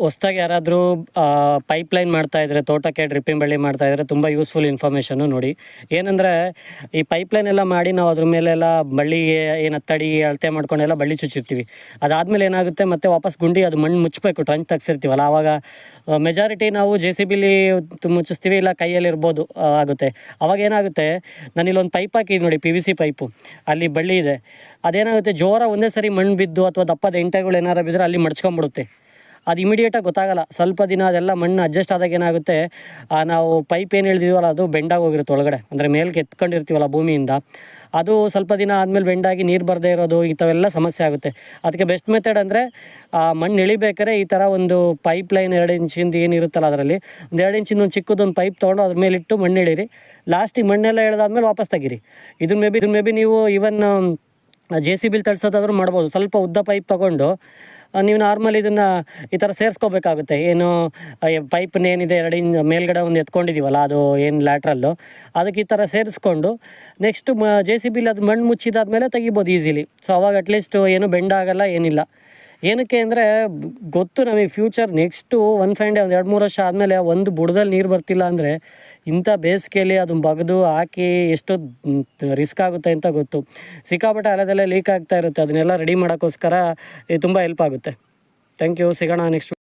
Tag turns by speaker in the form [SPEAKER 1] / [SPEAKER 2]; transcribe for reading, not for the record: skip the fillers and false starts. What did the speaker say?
[SPEAKER 1] ಹೊಸ್ದಾಗಿ ಯಾರಾದರೂ ಪೈಪ್ಲೈನ್ ಮಾಡ್ತಾಯಿದ್ರೆ, ತೋಟಕ್ಕೆ ಡ್ರಿಪ್ಪಿಂಗ್ ಬಳ್ಳಿ ಮಾಡ್ತಾಯಿದ್ರೆ ತುಂಬ ಯೂಸ್ಫುಲ್ ಇನ್ಫಾರ್ಮೇಷನ್ನು ನೋಡಿ. ಏನಂದರೆ ಈ ಪೈಪ್ಲೈನ್ ಎಲ್ಲ ಮಾಡಿ ನಾವು ಅದ್ರ ಮೇಲೆಲ್ಲ ಬಳ್ಳಿಗೆ ಏನು ತಡಿ ಅಳತೆ ಮಾಡ್ಕೊಂಡೆಲ್ಲ ಬಳ್ಳಿ ಚುಚ್ಚಿರ್ತೀವಿ. ಅದಾದಮೇಲೆ ಏನಾಗುತ್ತೆ, ಮತ್ತೆ ವಾಪಸ್ ಗುಂಡಿ ಅದು ಮಣ್ಣು ಮುಚ್ಚಬೇಕು, ಟ್ರಂಚ್ ತೆಗ್ಸಿರ್ತೀವಲ್ಲ, ಆವಾಗ ಮೆಜಾರಿಟಿ ನಾವು JCB ಮುಚ್ಚಿಸ್ತೀವಿ, ಇಲ್ಲ ಕೈಯಲ್ಲಿರ್ಬೋದು ಆಗುತ್ತೆ. ಅವಾಗ ಏನಾಗುತ್ತೆ, ನಾನಿಲ್ಲೊಂದು ಪೈಪ್ ಹಾಕಿದ್ದು ನೋಡಿ, PVC ಪೈಪು, ಅಲ್ಲಿ ಬಳ್ಳಿ ಇದೆ. ಅದೇನಾಗುತ್ತೆ, ಜೋರ ಒಂದೇ ಸರಿ ಮಣ್ಣು ಬಿದ್ದು ಅಥವಾ ದಪ್ಪದ ಎಂಟೆಗಳು ಏನಾರು ಬಿದ್ದರೆ ಅಲ್ಲಿ ಮಡ್ಚ್ಕೊಂಬಿಡುತ್ತೆ. ಅದು ಇಮಿಡಿಯೇಟಾಗಿ ಗೊತ್ತಾಗಲ್ಲ. ಸ್ವಲ್ಪ ದಿನ ಅದೆಲ್ಲ ಮಣ್ಣು ಅಡ್ಜಸ್ಟ್ ಆದಾಗ ಏನಾಗುತ್ತೆ, ನಾವು ಪೈಪ್ ಏನು ಇಳಿದಿವಲ್ಲ ಅದು ಬೆಂಡಾಗಿ ಹೋಗಿರುತ್ತೆ ಒಳಗಡೆ, ಅಂದರೆ ಮೇಲ್ಗೆ ಎತ್ಕೊಂಡಿರ್ತೀವಲ್ಲ ಭೂಮಿಯಿಂದ, ಅದು ಸ್ವಲ್ಪ ದಿನ ಆದಮೇಲೆ ಬೆಂಡಾಗಿ ನೀರು ಬರದೇ ಇರೋದು, ಇಂಥವೆಲ್ಲ ಸಮಸ್ಯೆ ಆಗುತ್ತೆ. ಅದಕ್ಕೆ ಬೆಸ್ಟ್ ಮೆಥಡ್ ಅಂದರೆ ಮಣ್ಣು ಇಳಿಬೇಕಾದ್ರೆ ಈ ಥರ ಒಂದು ಪೈಪ್ಲೈನ್ 2 ಇಂಚಿಂದು ಏನಿರುತ್ತಲ್ಲ, ಅದರಲ್ಲಿ ಒಂದು 2 ಇಂಚಿಂದ ಒಂದು ಚಿಕ್ಕದೊಂದು ಪೈಪ್ ತೊಗೊಂಡು ಅದ್ರ ಮೇಲಿಟ್ಟು ಮಣ್ಣು ಇಳಿರಿ. ಲಾಸ್ಟಿಗೆ ಮಣ್ಣೆಲ್ಲ ಇಳಿದಾದ್ಮೇಲೆ ವಾಪಸ್ ತೆಗೀರಿ. ಇದನ್ನ ಮೇ ಬಿ ನೀವು ಈವನ್ JCB ತಳ್ಸೋದಾದ್ರೂ ಮಾಡ್ಬೋದು. ಸ್ವಲ್ಪ ಉದ್ದ ಪೈಪ್ ತೊಗೊಂಡು ನೀವು ನಾರ್ಮಲ್ ಇದನ್ನು ಈ ಥರ ಸೇರಿಸ್ಕೋಬೇಕಾಗುತ್ತೆ. ಏನು ಪೈಪ್ನ ಏನಿದೆ 2 ಇಂಚ್ ಮೇಲ್ಗಡೆ ಒಂದು ಎತ್ಕೊಂಡಿದ್ದೀವಲ್ಲ, ಅದು ಏನು ಲ್ಯಾಟ್ರಲ್ಲು, ಅದಕ್ಕೆ ಈ ಥರ ಸೇರಿಸ್ಕೊಂಡು ನೆಕ್ಸ್ಟು JCB ಅದು ಮಣ್ಣು ಮುಚ್ಚಿದಾದ್ಮೇಲೆ ತೆಗಿಬೋದು ಈಸಿಲಿ. ಸೊ ಅವಾಗ ಅಟ್ಲೀಸ್ಟ್ ಏನು ಬೆಂಡಾಗಲ್ಲ, ಏನಿಲ್ಲ. ಏನಕ್ಕೆ ಅಂದರೆ ಗೊತ್ತು ನಮಗೆ ಫ್ಯೂಚರ್ ನೆಕ್ಸ್ಟು ಒಂದು 2-3 ವರ್ಷ ಆದಮೇಲೆ ಒಂದು ಬುಡದಲ್ಲಿ ನೀರು ಬರ್ತಿಲ್ಲ ಅಂದರೆ ಇಂಥ ಬೇಸಿಗೆಯಲ್ಲಿ ಅದನ್ನು ಬಗೆದು ಹಾಕಿ ಎಷ್ಟು ರಿಸ್ಕ್ ಆಗುತ್ತೆ ಅಂತ ಗೊತ್ತು. ಸಿಕ್ಕಾಪಟ್ಟೆ ಅಲೆದಲ್ಲೇ ಲೀಕ್ ಆಗ್ತಾ ಇರುತ್ತೆ. ಅದನ್ನೆಲ್ಲ ರೆಡಿ ಮಾಡೋಕ್ಕೋಸ್ಕರ ಇದು ತುಂಬ ಹೆಲ್ಪ್ ಆಗುತ್ತೆ. Thank you. ಸಿಗೋಣ ನೆಕ್ಸ್ಟ್.